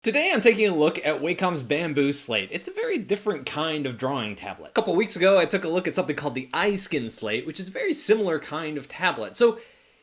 Today I'm taking a look at Wacom's Bamboo Slate. It's a very different kind of drawing tablet. A couple weeks ago I took a look at something called the iSkin Slate, which is a very similar kind of tablet. So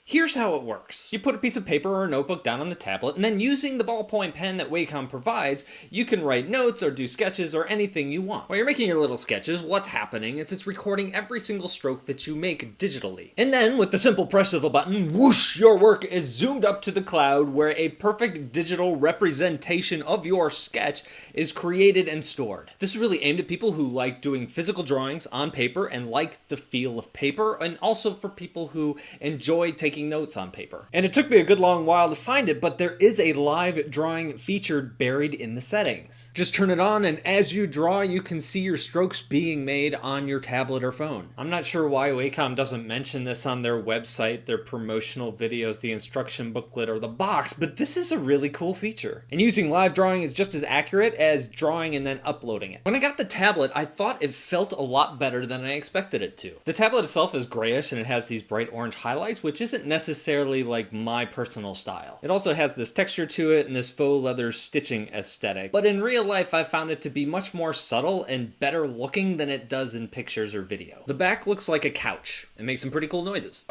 here's how it works. You put a piece of paper or a notebook down on the tablet, and then using the ballpoint pen that Wacom provides, you can write notes or do sketches or anything you want. While you're making your little sketches, what's happening is it's recording every single stroke that you make digitally. And then, with the simple press of a button, whoosh, your work is zoomed up to the cloud where a perfect digital representation of your sketch is created and stored. This is really aimed at people who like doing physical drawings on paper and like the feel of paper, and also for people who enjoy taking notes on paper. And it took me a good long while to find it, but there is a live drawing feature buried in the settings. Just turn it on, and as you draw, you can see your strokes being made on your tablet or phone. I'm not sure why Wacom doesn't mention this on their website, their promotional videos, the instruction booklet, or the box, but this is a really cool feature. And using live drawing is just as accurate as drawing and then uploading it. When I got the tablet, I thought it felt a lot better than I expected it to. The tablet itself is grayish and it has these bright orange highlights, which isn't necessarily like my personal style. It also has this texture to it and this faux leather stitching aesthetic, but in real life I found it to be much more subtle and better looking than it does in pictures or video. The back looks like a couch and makes some pretty cool noises.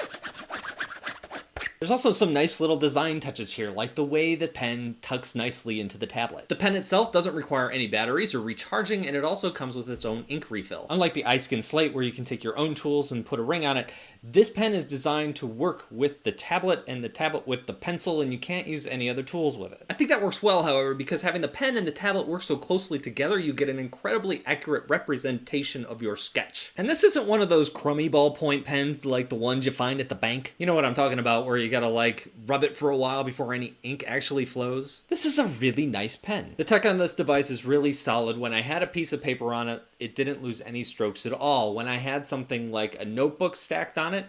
There's also some nice little design touches here, like the way the pen tucks nicely into the tablet. The pen itself doesn't require any batteries or recharging, and it also comes with its own ink refill. Unlike the iSkin Slate, where you can take your own tools and put a ring on it, this pen is designed to work with the tablet and the tablet with the pencil, and you can't use any other tools with it. I think that works well, however, because having the pen and the tablet work so closely together, you get an incredibly accurate representation of your sketch. And this isn't one of those crummy ballpoint pens like the ones you find at the bank. You know what I'm talking about, where you gotta like rub it for a while before any ink actually flows. This is a really nice pen. The tech on this device is really solid. When I had a piece of paper on it, it didn't lose any strokes at all. When I had something like a notebook stacked on it,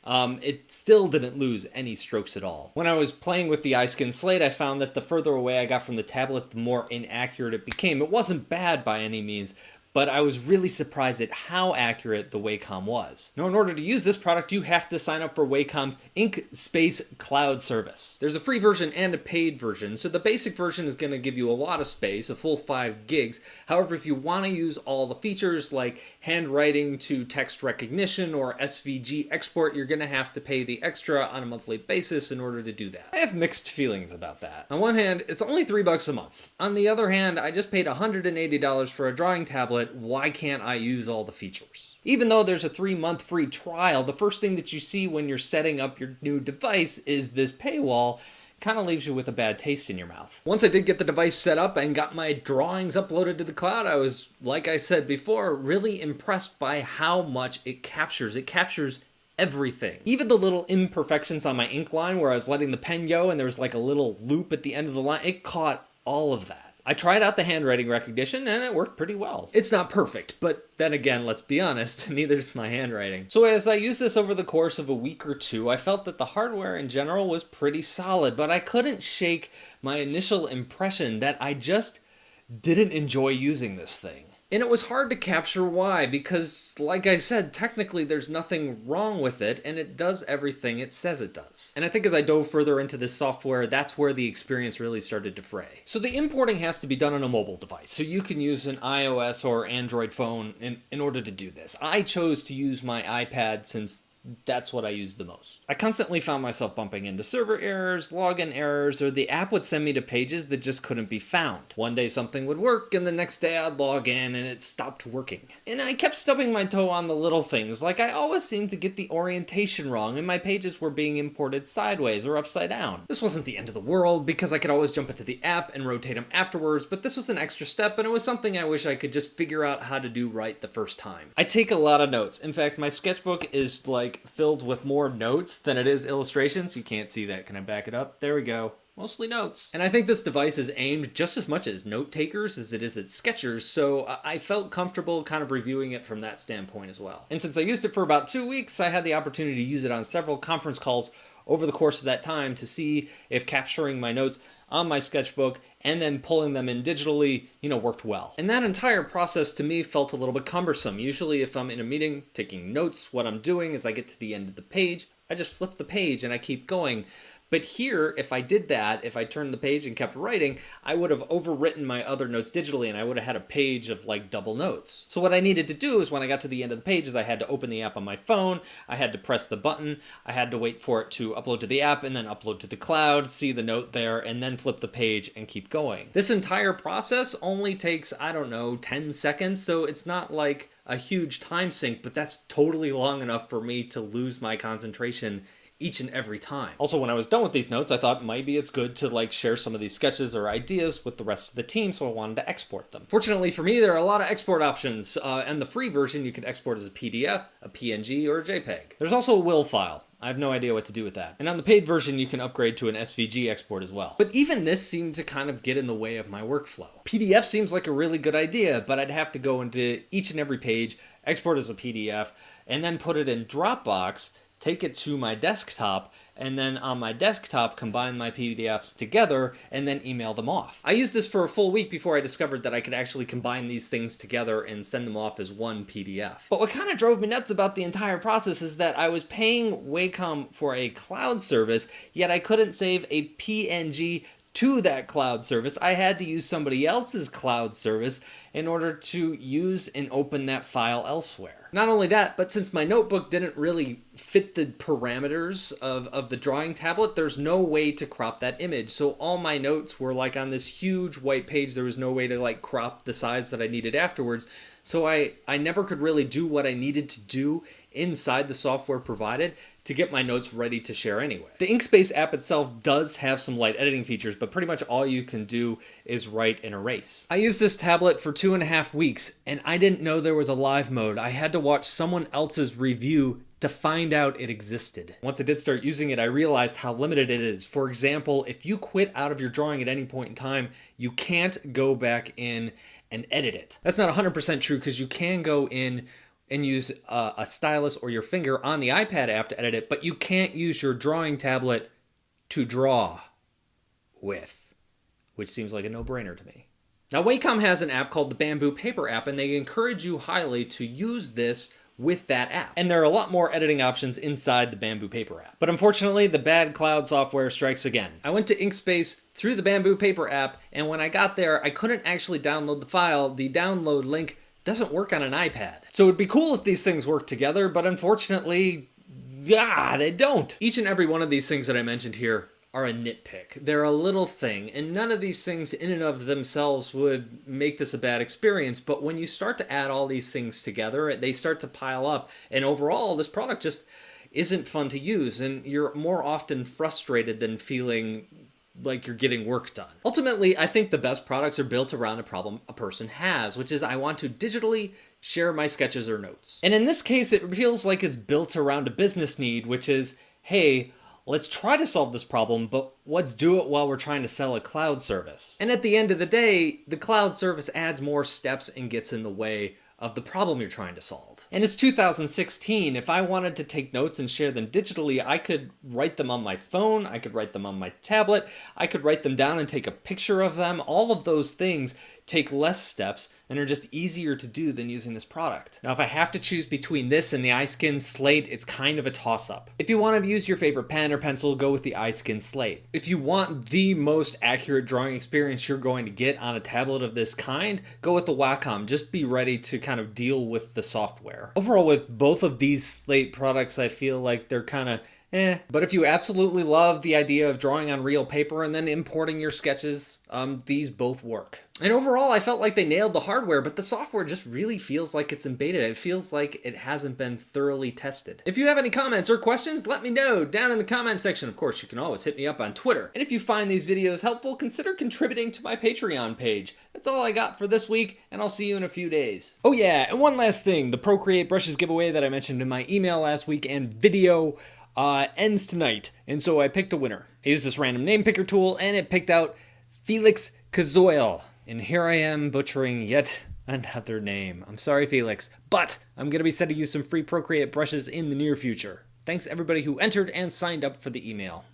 it still didn't lose any strokes at all. When I was playing with the iSkin Slate, I found that the further away I got from the tablet, the more inaccurate it became. It wasn't bad by any means, but I was really surprised at how accurate the Wacom was. Now, in order to use this product, you have to sign up for Wacom's Ink Space Cloud service. There's a free version and a paid version, so the basic version is going to give you a lot of space, a full 5 gigs. However, if you want to use all the features like handwriting to text recognition or SVG export, you're going to have to pay the extra on a monthly basis in order to do that. I have mixed feelings about that. On one hand, it's only $3 a month. On the other hand, I just paid $180 for a drawing tablet. Why can't I use all the features? Even though there's a 3-month free trial, the first thing that you see when you're setting up your new device is this paywall. Kind of leaves you with a bad taste in your mouth. Once I did get the device set up and got my drawings uploaded to the cloud, I was, like I said before, really impressed by how much it captures. It captures everything. Even the little imperfections on my ink line where I was letting the pen go and there was like a little loop at the end of the line, it caught all of that. I tried out the handwriting recognition and it worked pretty well. It's not perfect, but then again, let's be honest, neither is my handwriting. So as I used this over the course of a week or two, I felt that the hardware in general was pretty solid, but I couldn't shake my initial impression that I just didn't enjoy using this thing. And it was hard to capture why, because, like I said, technically there's nothing wrong with it, and it does everything it says it does. And I think as I dove further into this software, that's where the experience really started to fray. So the importing has to be done on a mobile device, so you can use an iOS or Android phone in order to do this. I chose to use my iPad since that's what I use the most. I constantly found myself bumping into server errors, login errors, or the app would send me to pages that just couldn't be found. One day something would work, and the next day I'd log in and it stopped working. And I kept stubbing my toe on the little things, like I always seemed to get the orientation wrong and my pages were being imported sideways or upside down. This wasn't the end of the world because I could always jump into the app and rotate them afterwards, but this was an extra step and it was something I wish I could just figure out how to do right the first time. I take a lot of notes. In fact, my sketchbook is like filled with more notes than it is illustrations. You can't see that. Can I back it up? There we go. Mostly notes. And I think this device is aimed just as much as note takers as it is at sketchers, so I felt comfortable kind of reviewing it from that standpoint as well. And since I used it for about 2 weeks, I had the opportunity to use it on several conference calls over the course of that time to see if capturing my notes on my sketchbook and then pulling them in digitally, worked well. And that entire process to me felt a little bit cumbersome. Usually if I'm in a meeting taking notes, what I'm doing is I get to the end of the page, I just flip the page and I keep going. But here, if I did that, if I turned the page and kept writing, I would have overwritten my other notes digitally and I would have had a page of like double notes. So what I needed to do is when I got to the end of the page is I had to open the app on my phone, I had to press the button, I had to wait for it to upload to the app and then upload to the cloud, see the note there, and then flip the page and keep going. This entire process only takes, I don't know, 10 seconds, so it's not like a huge time sink, but that's totally long enough for me to lose my concentration each and every time. Also, when I was done with these notes, I thought maybe it's good to like share some of these sketches or ideas with the rest of the team, so I wanted to export them. Fortunately for me, there are a lot of export options, and the free version you can export as a PDF, a PNG, or a JPEG. There's also a WIL file. I have no idea what to do with that. And on the paid version, you can upgrade to an SVG export as well. But even this seemed to kind of get in the way of my workflow. PDF seems like a really good idea, but I'd have to go into each and every page, export as a PDF, and then put it in Dropbox, take it to my desktop, and then on my desktop combine my PDFs together and then email them off. I used this for a full week before I discovered that I could actually combine these things together and send them off as one PDF. But what kind of drove me nuts about the entire process is that I was paying Wacom for a cloud service, yet I couldn't save a PNG to that cloud service. I had to use somebody else's cloud service in order to use and open that file elsewhere. Not only that, but since my notebook didn't really fit the parameters of the drawing tablet, there's no way to crop that image. So all my notes were like on this huge white page. There was no way to like crop the size that I needed afterwards. So I never could really do what I needed to do inside the software provided to get my notes ready to share anyway. The Inkspace app itself does have some light editing features, but pretty much all you can do is write and erase. I used this tablet for 2.5 weeks, and I didn't know there was a live mode. I had to watch someone else's review to find out it existed. Once I did start using it, I realized how limited it is. For example, if you quit out of your drawing at any point in time, you can't go back in and edit it. That's not 100% true because you can go in and use a stylus or your finger on the iPad app to edit it, but you can't use your drawing tablet to draw with, which seems like a no-brainer to me. Now, Wacom has an app called the Bamboo Paper app, and they encourage you highly to use this with that app. And there are a lot more editing options inside the Bamboo Paper app. But unfortunately, the bad cloud software strikes again. I went to Inkspace through the Bamboo Paper app, and when I got there, I couldn't actually download the file. The download link doesn't work on an iPad. So it'd be cool if these things worked together, but unfortunately, they don't. Each and every one of these things that I mentioned here are a nitpick. They're a little thing, and none of these things in and of themselves would make this a bad experience, but when you start to add all these things together, they start to pile up, and overall, this product just isn't fun to use, and you're more often frustrated than feeling like you're getting work done. Ultimately, I think the best products are built around a problem a person has, which is I want to digitally share my sketches or notes. And in this case, it feels like it's built around a business need, which is, hey, let's try to solve this problem, but let's do it while we're trying to sell a cloud service. And at the end of the day, the cloud service adds more steps and gets in the way of the problem you're trying to solve. And it's 2016. If I wanted to take notes and share them digitally, I could write them on my phone, I could write them on my tablet, I could write them down and take a picture of them. All of those things take less steps and are just easier to do than using this product. Now, if I have to choose between this and the iSkin Slate, it's kind of a toss-up. If you want to use your favorite pen or pencil, go with the iSkin Slate. If you want the most accurate drawing experience you're going to get on a tablet of this kind, go with the Wacom. Just be ready to kind of deal with the software. Overall, with both of these Slate products, I feel like they're kind of But if you absolutely love the idea of drawing on real paper and then importing your sketches, these both work. And overall, I felt like they nailed the hardware, but the software just really feels like it's in beta. It feels like it hasn't been thoroughly tested. If you have any comments or questions, let me know down in the comment section. Of course, you can always hit me up on Twitter. And if you find these videos helpful, consider contributing to my Patreon page. That's all I got for this week, and I'll see you in a few days. Oh yeah, and one last thing. The PROCREATE brushes giveaway that I mentioned in my email last week and video ends tonight, and so I picked a winner. I used this random name picker tool, and it picked out Felix Kazoil. And here I am butchering yet another name. I'm sorry, Felix, but I'm going to be sending you some free PROCREATE brushes in the near future. Thanks everybody who entered and signed up for the email.